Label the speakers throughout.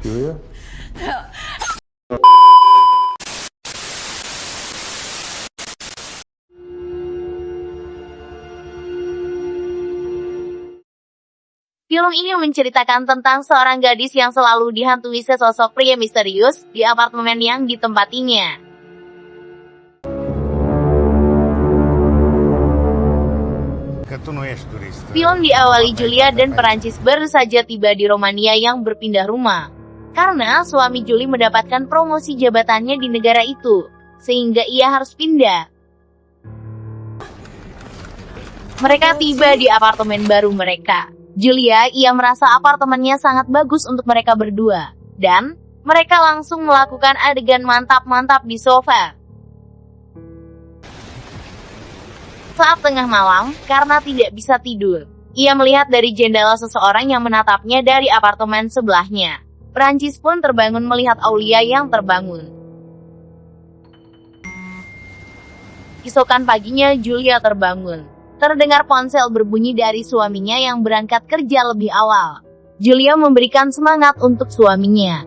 Speaker 1: Julia?
Speaker 2: Film ini menceritakan tentang seorang gadis yang selalu dihantui sesosok pria misterius di apartemen yang ditempatinya. Film diawali Julia dan Perancis baru saja tiba di Romania yang berpindah rumah. Karena suami Julie mendapatkan promosi jabatannya di negara itu, sehingga ia harus pindah. Mereka tiba di apartemen baru mereka. Julia, ia merasa apartemennya sangat bagus untuk mereka berdua. Dan, mereka langsung melakukan adegan mantap-mantap di sofa. Saat tengah malam, karena tidak bisa tidur, ia melihat dari jendela seseorang yang menatapnya dari apartemen sebelahnya. Perancis pun terbangun melihat Aulia yang terbangun. Keesokan paginya Julia terbangun. Terdengar ponsel berbunyi dari suaminya yang berangkat kerja lebih awal. Julia memberikan semangat untuk suaminya.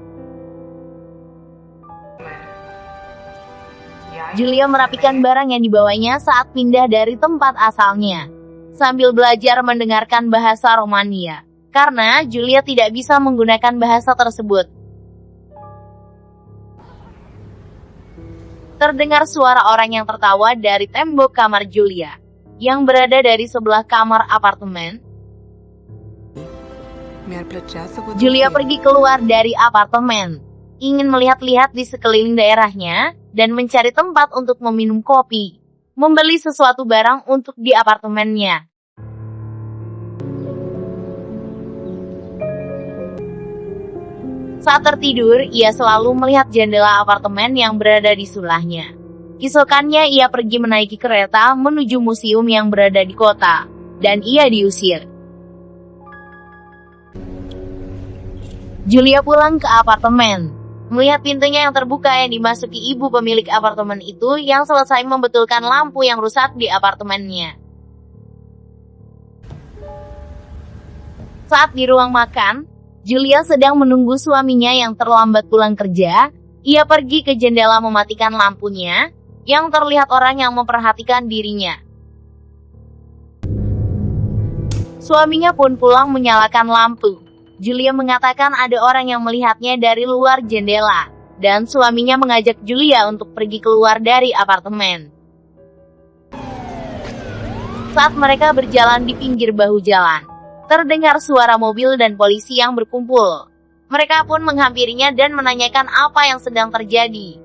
Speaker 2: Julia merapikan barang yang dibawanya saat pindah dari tempat asalnya, sambil belajar mendengarkan bahasa Romania, karena Julia tidak bisa menggunakan bahasa tersebut. Terdengar suara orang yang tertawa dari tembok kamar Julia, yang berada dari sebelah kamar apartemen. Julia pergi keluar dari apartemen, ingin melihat-lihat di sekeliling daerahnya, dan mencari tempat untuk meminum kopi, membeli sesuatu barang untuk di apartemennya. Saat tertidur, ia selalu melihat jendela apartemen yang berada di sebelahnya. Keesokannya ia pergi menaiki kereta menuju museum yang berada di kota, dan ia diusir. Julia pulang ke apartemen, melihat pintunya yang terbuka yang dimasuki ibu pemilik apartemen itu yang selesai membetulkan lampu yang rusak di apartemennya. Saat di ruang makan, Julia sedang menunggu suaminya yang terlambat pulang kerja. Ia pergi ke jendela mematikan lampunya, yang terlihat orang yang memperhatikan dirinya. Suaminya pun pulang menyalakan lampu. Julia mengatakan ada orang yang melihatnya dari luar jendela, dan suaminya mengajak Julia untuk pergi keluar dari apartemen. Saat mereka berjalan di pinggir bahu jalan, terdengar suara mobil dan polisi yang berkumpul. Mereka pun menghampirinya dan menanyakan apa yang sedang terjadi.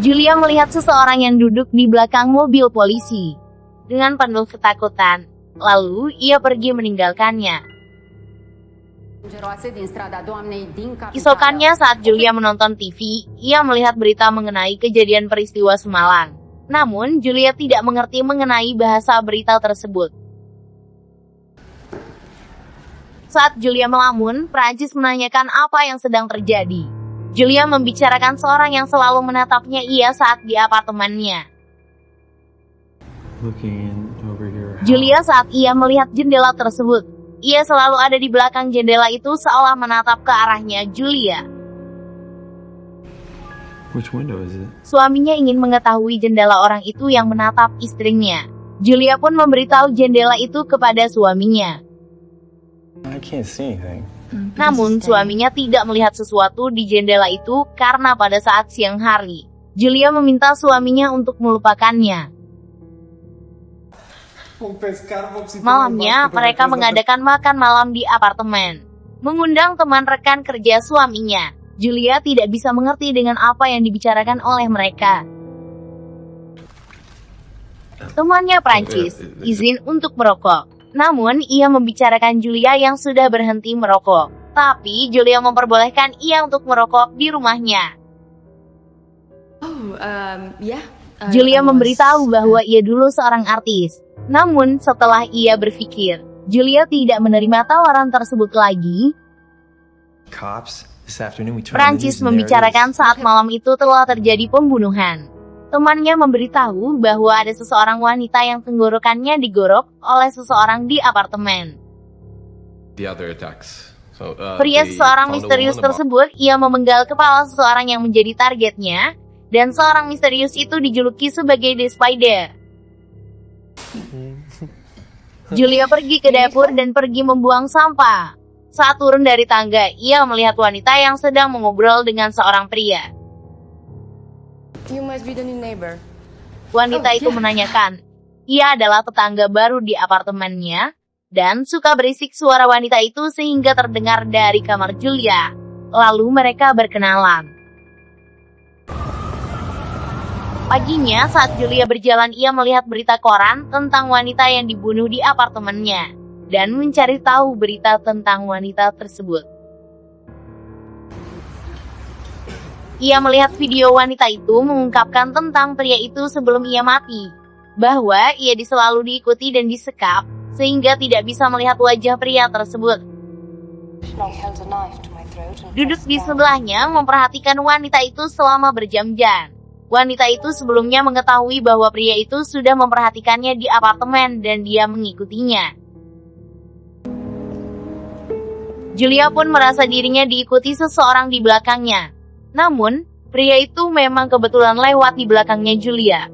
Speaker 2: Julia melihat seseorang yang duduk di belakang mobil polisi. Dengan penuh ketakutan, lalu ia pergi meninggalkannya. Keesokannya saat Julia menonton TV, ia melihat berita mengenai kejadian peristiwa semalam. Namun, Julia tidak mengerti mengenai bahasa berita tersebut. Saat Julia melamun, Perancis menanyakan apa yang sedang terjadi. Julia membicarakan seorang yang selalu menatapnya ia saat di apartemennya. Julia saat ia melihat jendela tersebut, ia selalu ada di belakang jendela itu seolah menatap ke arahnya Julia. Suaminya ingin mengetahui jendela orang itu yang menatap istrinya. Julia pun memberitahu jendela itu kepada suaminya. Namun suaminya tidak melihat sesuatu di jendela itu karena pada saat siang hari, Julia meminta suaminya untuk melupakannya. Malamnya, mereka mengadakan makan malam di apartemen, mengundang teman rekan kerja suaminya. Julia tidak bisa mengerti dengan apa yang dibicarakan oleh mereka. Temannya Perancis izin untuk merokok. Namun, ia membicarakan Julia yang sudah berhenti merokok. Tapi, Julia memperbolehkan ia untuk merokok di rumahnya. Julia memberitahu bahwa ia dulu seorang artis. Namun, setelah ia berpikir, Julia tidak menerima tawaran tersebut lagi. Perancis membicarakan saat malam itu telah terjadi pembunuhan. Temannya memberitahu bahwa ada seseorang wanita yang tenggorokannya digorok oleh seseorang di apartemen. Pria seseorang misterius tersebut, ia memenggal kepala seseorang yang menjadi targetnya, dan seorang misterius itu dijuluki sebagai The Spider. Julia pergi ke dapur dan pergi membuang sampah. Saat turun dari tangga, ia melihat wanita yang sedang mengobrol dengan seorang pria.
Speaker 1: You must be the new neighbor.
Speaker 2: Wanita itu menanyakan, ia adalah tetangga baru di apartemennya, dan suka berisik suara wanita itu sehingga terdengar dari kamar Julia. Lalu mereka berkenalan. Paginya, saat Julia berjalan, ia melihat berita koran tentang wanita yang dibunuh di apartemennya, dan mencari tahu berita tentang wanita tersebut. Ia melihat video wanita itu mengungkapkan tentang pria itu sebelum ia mati, bahwa ia selalu diikuti dan disekap, sehingga tidak bisa melihat wajah pria tersebut. Duduk di sebelahnya memperhatikan wanita itu selama berjam-jam. Wanita itu sebelumnya mengetahui bahwa pria itu sudah memperhatikannya di apartemen dan dia mengikutinya. Julia pun merasa dirinya diikuti seseorang di belakangnya. Namun, pria itu memang kebetulan lewat di belakangnya Julia.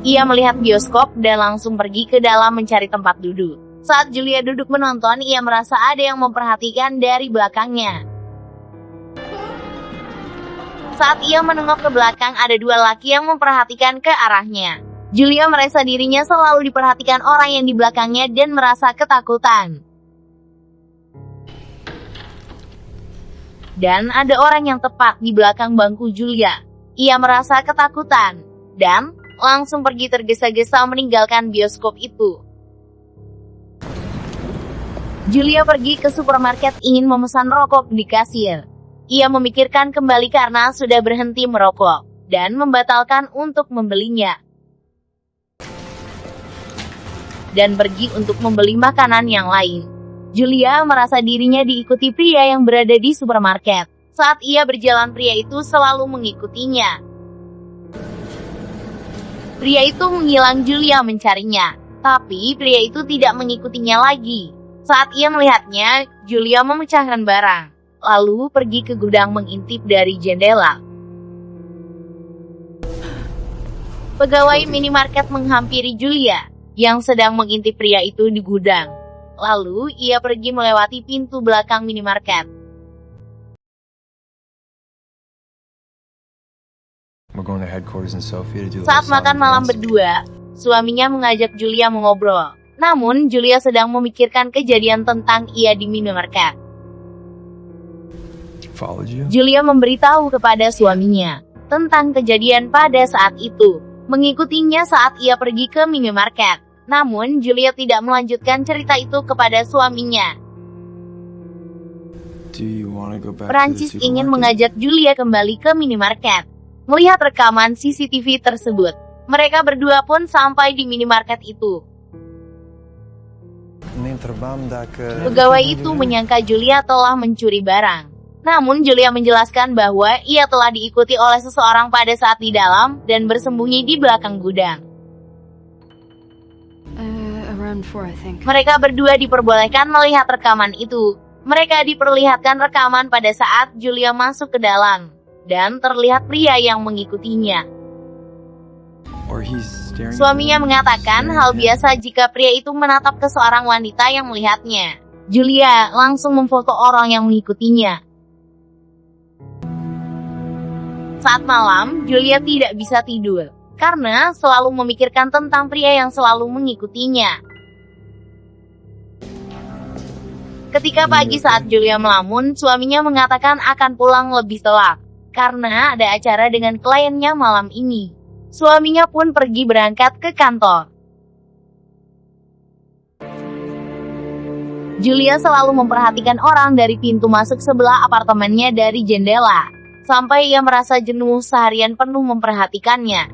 Speaker 2: Ia melihat bioskop dan langsung pergi ke dalam mencari tempat duduk. Saat Julia duduk menonton, ia merasa ada yang memperhatikan dari belakangnya. Saat ia menengok ke belakang, ada dua laki yang memperhatikan ke arahnya. Julia merasa dirinya selalu diperhatikan orang yang di belakangnya dan merasa ketakutan. Dan ada orang yang tepat di belakang bangku Julia. Ia merasa ketakutan, dan langsung pergi tergesa-gesa meninggalkan bioskop itu. Julia pergi ke supermarket ingin memesan rokok di kasir. Ia memikirkan kembali karena sudah berhenti merokok, dan membatalkan untuk membelinya. Dan pergi untuk membeli makanan yang lain. Julia merasa dirinya diikuti pria yang berada di supermarket. Saat ia berjalan, pria itu selalu mengikutinya. Pria itu menghilang, Julia mencarinya. Tapi pria itu tidak mengikutinya lagi. Saat ia melihatnya, Julia memecahkan barang. Lalu pergi ke gudang mengintip dari jendela. Pegawai minimarket menghampiri Julia, yang sedang mengintip pria itu di gudang. Lalu, ia pergi melewati pintu belakang minimarket. Saat makan malam berdua, suaminya mengajak Julia mengobrol. Namun, Julia sedang memikirkan kejadian tentang ia di minimarket. Julia memberitahu kepada suaminya tentang kejadian pada saat itu, mengikutinya saat ia pergi ke minimarket. Namun, Julia tidak melanjutkan cerita itu kepada suaminya. Prancis ingin mengajak Julia kembali ke minimarket, melihat rekaman CCTV tersebut. Mereka berdua pun sampai di minimarket itu. Pegawai itu menyangka Julia telah mencuri barang. Namun Julia menjelaskan bahwa ia telah diikuti oleh seseorang pada saat di dalam dan bersembunyi di belakang gudang. Mereka berdua diperbolehkan melihat rekaman itu. Mereka diperlihatkan rekaman pada saat Julia masuk ke dalam, dan terlihat pria yang mengikutinya. Suaminya mengatakan hal biasa jika pria itu menatap ke seorang wanita yang melihatnya. Julia langsung memfoto orang yang mengikutinya. Saat malam, Julia tidak bisa tidur, karena selalu memikirkan tentang pria yang selalu mengikutinya. Ketika pagi saat Julia melamun, suaminya mengatakan akan pulang lebih telat, karena ada acara dengan kliennya malam ini. Suaminya pun pergi berangkat ke kantor. Julia selalu memperhatikan orang dari pintu masuk sebelah apartemennya dari jendela. Sampai ia merasa jenuh seharian penuh memperhatikannya.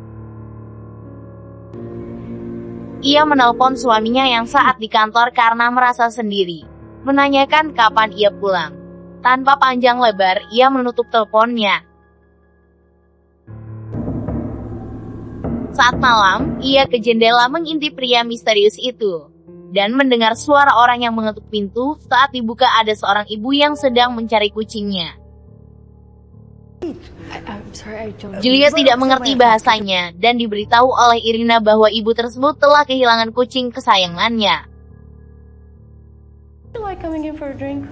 Speaker 2: Ia menelpon suaminya yang saat di kantor karena merasa sendiri. Menanyakan kapan ia pulang. Tanpa panjang lebar, ia menutup teleponnya. Saat malam, ia ke jendela mengintip pria misterius itu. dan mendengar suara orang yang mengetuk pintu. Saat dibuka ada seorang ibu yang sedang mencari kucingnya.
Speaker 1: I'm sorry, I don't...
Speaker 2: Julia tidak mengerti bahasanya dan diberitahu oleh Irina bahwa ibu tersebut telah kehilangan kucing kesayangannya.
Speaker 1: You like coming in for a drink?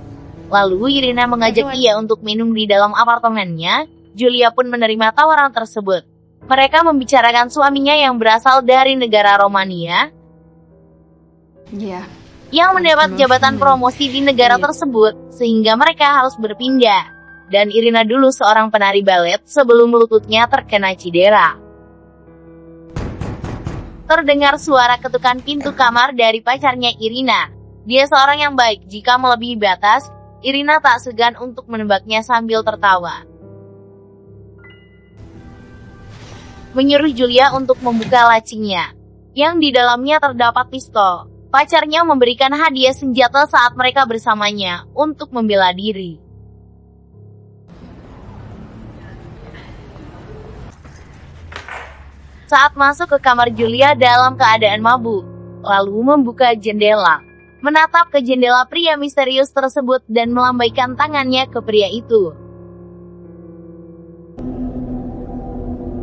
Speaker 2: Lalu Irina mengajak ia untuk minum di dalam apartemennya. Julia pun menerima tawaran tersebut. Mereka membicarakan suaminya yang berasal dari negara Romania,
Speaker 1: Yeah.
Speaker 2: yang mendapat jabatan promosi di negara tersebut, sehingga mereka harus berpindah. Dan Irina dulu seorang penari balet sebelum lututnya terkena cedera. Terdengar suara ketukan pintu kamar dari pacarnya Irina. Dia seorang yang baik, jika melebihi batas, Irina tak segan untuk menebaknya sambil tertawa. Menyuruh Julia untuk membuka lacinya, yang di dalamnya terdapat pistol. Pacarnya memberikan hadiah senjata saat mereka bersamanya untuk membela diri. Saat masuk ke kamar Julia dalam keadaan mabuk, lalu membuka jendela, menatap ke jendela pria misterius tersebut dan melambaikan tangannya ke pria itu.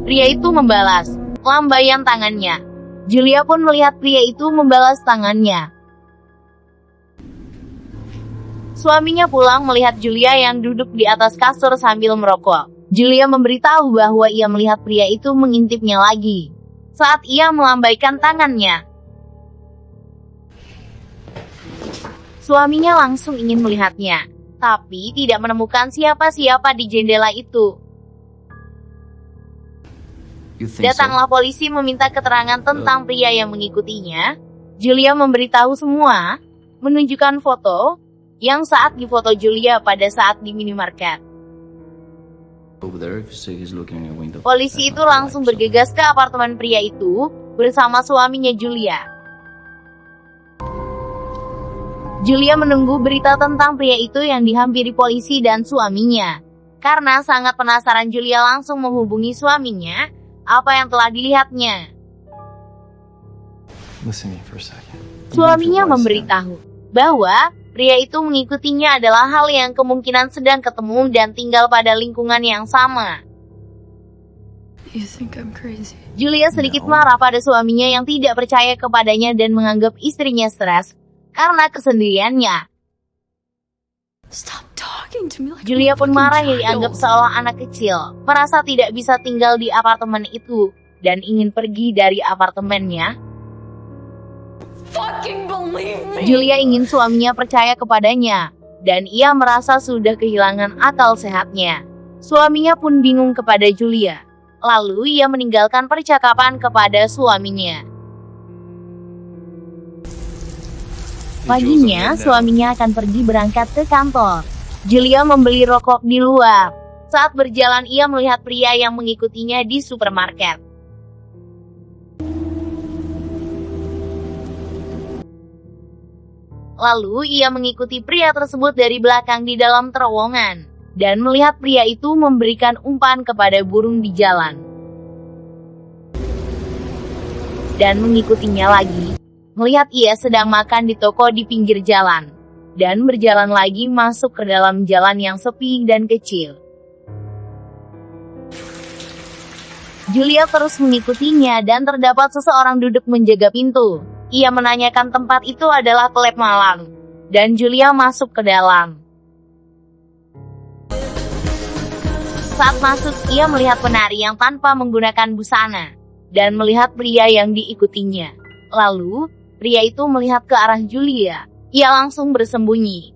Speaker 2: Pria itu membalas lambaian tangannya. Julia pun melihat pria itu membalas tangannya. Suaminya pulang melihat Julia yang duduk di atas kasur sambil merokok. Julia memberitahu bahwa ia melihat pria itu mengintipnya lagi saat ia melambaikan tangannya. Suaminya langsung ingin melihatnya, tapi tidak menemukan siapa-siapa di jendela itu. Datanglah polisi meminta keterangan tentang pria yang mengikutinya. Julia memberitahu semua, menunjukkan foto yang saat difoto Julia pada saat di minimarket. Polisi itu langsung bergegas ke apartemen pria itu bersama suaminya Julia. Julia menunggu berita tentang pria itu yang dihampiri polisi dan suaminya. Karena sangat penasaran, Julia langsung menghubungi suaminya. Apa yang telah dilihatnya? Suaminya memberitahu bahwa pria itu mengikutinya adalah hal yang kemungkinan sedang ketemu dan tinggal pada lingkungan yang sama. Julia sedikit marah pada suaminya yang tidak percaya kepadanya dan menganggap istrinya stres karena kesendiriannya. Julia pun marah yang dianggap seolah anak kecil, merasa tidak bisa tinggal di apartemen itu, dan ingin pergi dari apartemennya. Julia ingin suaminya percaya kepadanya, dan ia merasa sudah kehilangan akal sehatnya. Suaminya pun bingung kepada Julia, lalu ia meninggalkan percakapan kepada suaminya. Paginya, suaminya akan pergi berangkat ke kantor. Julia membeli rokok di luar. Saat berjalan, ia melihat pria yang mengikutinya di supermarket. Lalu, ia mengikuti pria tersebut dari belakang di dalam terowongan, dan melihat pria itu memberikan umpan kepada burung di jalan. Dan mengikutinya lagi. Melihat ia sedang makan di toko di pinggir jalan, dan berjalan lagi masuk ke dalam jalan yang sepi dan kecil. Julia terus mengikutinya dan terdapat seseorang duduk menjaga pintu. Ia menanyakan tempat itu adalah klub malam, dan Julia masuk ke dalam. Saat masuk, ia melihat penari yang tanpa menggunakan busana, dan melihat pria yang diikutinya. Lalu, pria itu melihat ke arah Julia. Ia langsung bersembunyi.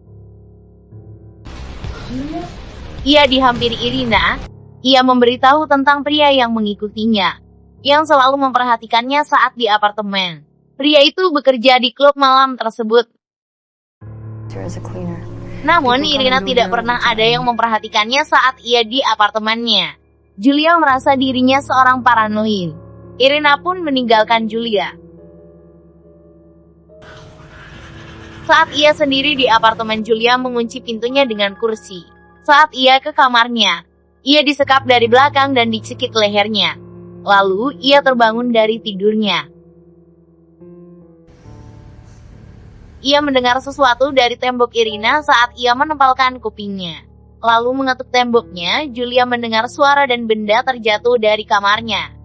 Speaker 2: Ia dihampiri Irina. Ia memberitahu tentang pria yang mengikutinya, yang selalu memperhatikannya saat di apartemen. Pria itu bekerja di klub malam tersebut. Namun Irina tidak pernah ada yang memperhatikannya saat ia di apartemennya. Julia merasa dirinya seorang paranoid. Irina pun meninggalkan Julia. Saat ia sendiri di apartemen, Julia mengunci pintunya dengan kursi. Saat ia ke kamarnya, ia disekap dari belakang dan dicekik lehernya. Lalu, ia terbangun dari tidurnya. Ia mendengar sesuatu dari tembok Irina saat ia menempelkan kupingnya. Lalu mengetuk temboknya, Julia mendengar suara dan benda terjatuh dari kamarnya.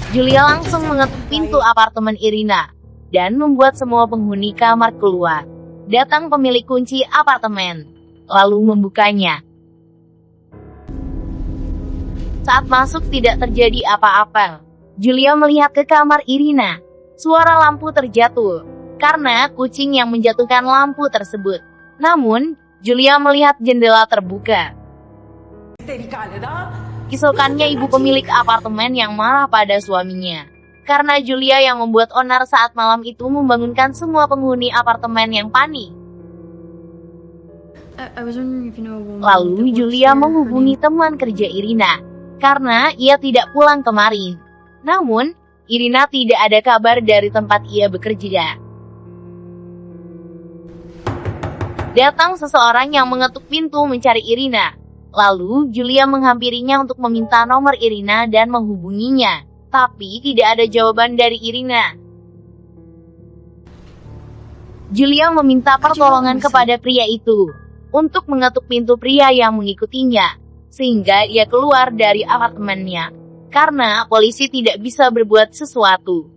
Speaker 2: Julia langsung mengetuk pintu apartemen Irina dan membuat semua penghuni kamar keluar. Datang pemilik kunci apartemen, lalu membukanya. Saat masuk tidak terjadi apa-apa. Julia melihat ke kamar Irina. Suara lampu terjatuh karena kucing yang menjatuhkan lampu tersebut. Namun, Julia melihat jendela terbuka. Keesokannya ibu pemilik apartemen yang marah pada suaminya. Karena Julia yang membuat onar saat malam itu membangunkan semua penghuni apartemen yang panik. Lalu Julia menghubungi teman kerja Irina. Karena ia tidak pulang kemarin. Namun, Irina tidak ada kabar dari tempat ia bekerja. Datang seseorang yang mengetuk pintu mencari Irina. Lalu, Julia menghampirinya untuk meminta nomor Irina dan menghubunginya. Tapi tidak ada jawaban dari Irina. Julia meminta pertolongan kepada pria itu untuk mengetuk pintu pria yang mengikutinya, sehingga ia keluar dari apartemennya. Karena polisi tidak bisa berbuat sesuatu.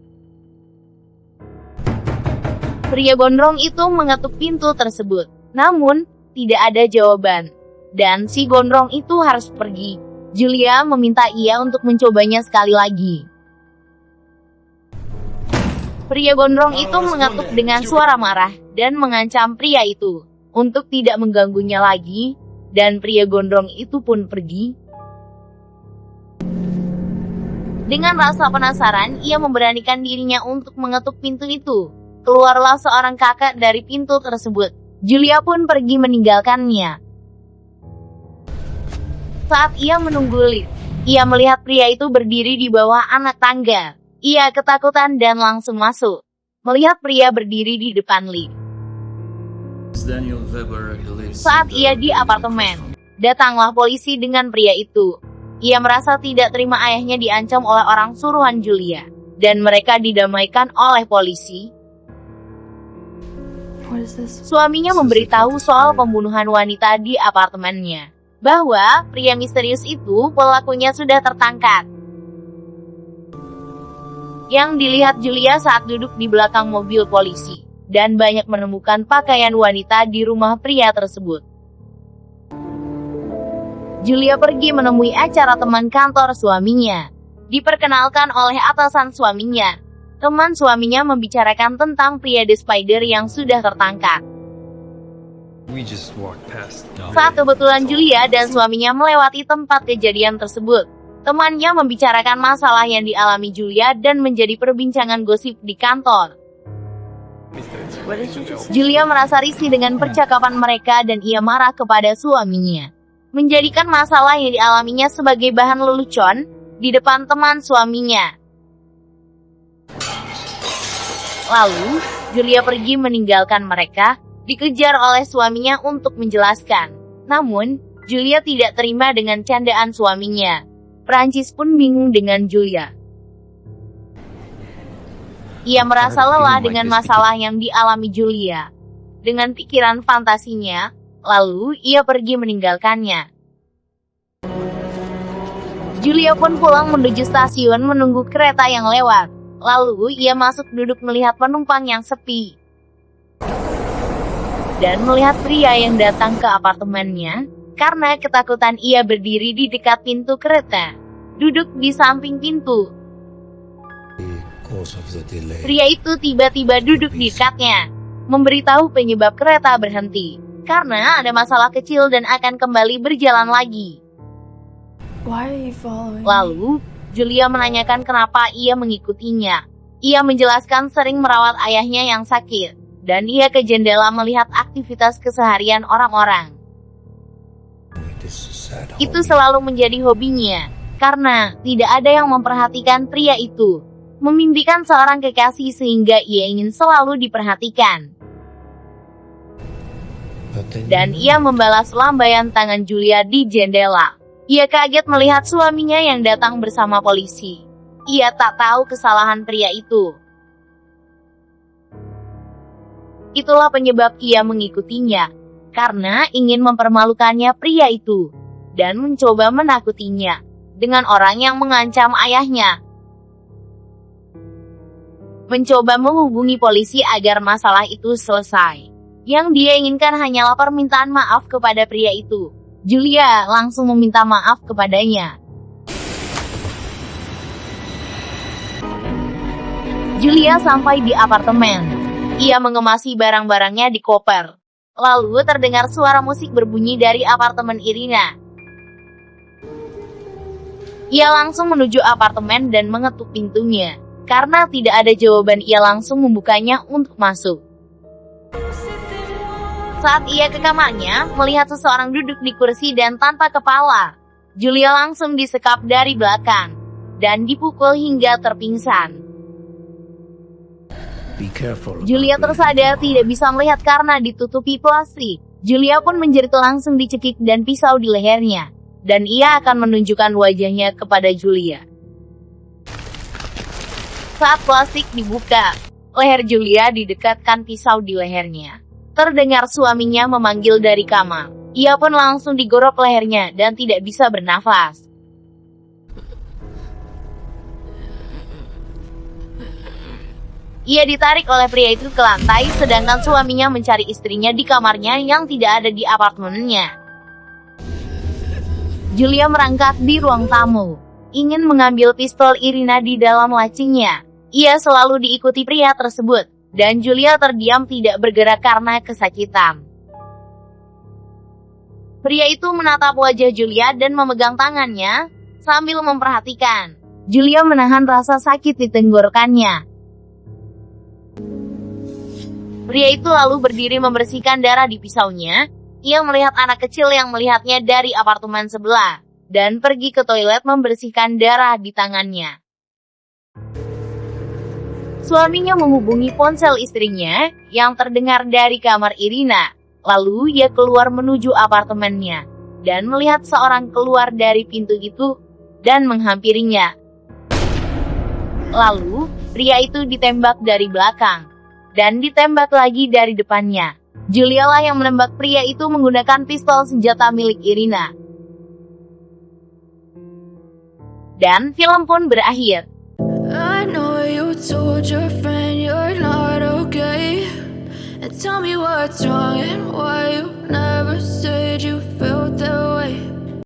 Speaker 2: Pria gondrong itu mengetuk pintu tersebut, namun tidak ada jawaban. Dan si gondrong itu harus pergi. Julia meminta ia untuk mencobanya sekali lagi. Pria gondrong itu mengetuk dengan suara marah dan mengancam pria itu untuk tidak mengganggunya lagi, dan pria gondrong itu pun pergi. Dengan rasa penasaran, ia memberanikan dirinya untuk mengetuk pintu itu. Keluarlah seorang kakak dari pintu tersebut. Julia pun pergi meninggalkannya. Saat ia menunggu lift, ia melihat pria itu berdiri di bawah anak tangga. Ia ketakutan dan langsung masuk. Melihat pria berdiri di depan lift. Saat ia di apartemen, datanglah polisi dengan pria itu. Ia merasa tidak terima ayahnya diancam oleh orang suruhan Julia, dan mereka didamaikan oleh polisi. Suaminya memberitahu soal pembunuhan wanita di apartemennya, bahwa pria misterius itu pelakunya sudah tertangkap. Yang dilihat Julia saat duduk di belakang mobil polisi, dan banyak menemukan pakaian wanita di rumah pria tersebut. Julia pergi menemui acara teman kantor suaminya. Diperkenalkan oleh atasan suaminya. Teman suaminya membicarakan tentang pria The Spider yang sudah tertangkap. Saat kebetulan Julia dan suaminya melewati tempat kejadian tersebut, temannya membicarakan masalah yang dialami Julia dan menjadi perbincangan gosip di kantor. Julia merasa risih dengan percakapan mereka dan ia marah kepada suaminya. Menjadikan masalah yang dialaminya sebagai bahan lelucon di depan teman suaminya. Lalu, Julia pergi meninggalkan mereka, dikejar oleh suaminya untuk menjelaskan. Namun, Julia tidak terima dengan candaan suaminya. Prancis pun bingung dengan Julia. Ia merasa lelah dengan masalah yang dialami Julia. Dengan pikiran fantasinya, lalu ia pergi meninggalkannya. Julia pun pulang menuju stasiun menunggu kereta yang lewat. Lalu ia masuk duduk melihat penumpang yang sepi. Dan melihat pria yang datang ke apartemennya. Karena ketakutan ia berdiri di dekat pintu kereta. Duduk di samping pintu. Pria itu tiba-tiba duduk di dekatnya. Memberitahu penyebab kereta berhenti. Karena ada masalah kecil dan akan kembali berjalan lagi. Lalu, Julia menanyakan kenapa ia mengikutinya. Ia menjelaskan sering merawat ayahnya yang sakit, dan ia ke jendela melihat aktivitas keseharian orang-orang. Itu selalu menjadi hobinya, karena tidak ada yang memperhatikan pria itu. Memimpikan seorang kekasih sehingga ia ingin selalu diperhatikan. Dan ia membalas lambaian tangan Julia di jendela. Ia kaget melihat suaminya yang datang bersama polisi. Ia tak tahu kesalahan pria itu. Itulah penyebab ia mengikutinya, karena ingin mempermalukannya pria itu, dan mencoba menakutinya dengan orang yang mengancam ayahnya. Mencoba menghubungi polisi agar masalah itu selesai. Yang dia inginkan hanyalah permintaan maaf kepada pria itu. Julia langsung meminta maaf kepadanya. Julia sampai di apartemen. Ia mengemasi barang-barangnya di koper. Lalu terdengar suara musik berbunyi dari apartemen Irina. Ia langsung menuju apartemen dan mengetuk pintunya. Karena tidak ada jawaban, ia langsung membukanya untuk masuk. Saat ia ke kamarnya, melihat seseorang duduk di kursi dan tanpa kepala. Julia langsung disekap dari belakang dan dipukul hingga terpingsan. Julia tersadar tidak bisa melihat karena ditutupi plastik. Julia pun menjerit langsung dicekik dan pisau di lehernya. Dan ia akan menunjukkan wajahnya kepada Julia. Saat plastik dibuka, leher Julia didekatkan pisau di lehernya. Terdengar suaminya memanggil dari kamar. Ia pun langsung digorok lehernya dan tidak bisa bernafas. Ia ditarik oleh pria itu ke lantai, sedangkan suaminya mencari istrinya di kamarnya yang tidak ada di apartemennya. Julia merangkak di ruang tamu, ingin mengambil pistol Irina di dalam lacinya. Ia selalu diikuti pria tersebut, dan Julia terdiam tidak bergerak karena kesakitan. Pria itu menatap wajah Julia dan memegang tangannya, sambil memperhatikan. Julia menahan rasa sakit di tenggorokannya. Pria itu lalu berdiri membersihkan darah di pisaunya. Ia melihat anak kecil yang melihatnya dari apartemen sebelah, dan pergi ke toilet membersihkan darah di tangannya. Suaminya menghubungi ponsel istrinya, yang terdengar dari kamar Irina. Lalu ia keluar menuju apartemennya, dan melihat seorang keluar dari pintu itu, dan menghampirinya. Lalu, pria itu ditembak dari belakang, dan ditembak lagi dari depannya. Julia lah yang menembak pria itu menggunakan pistol senjata milik Irina. Dan film pun berakhir.
Speaker 3: I know you told your friend you're not okay, and tell me what's wrong and why you never said you felt that way.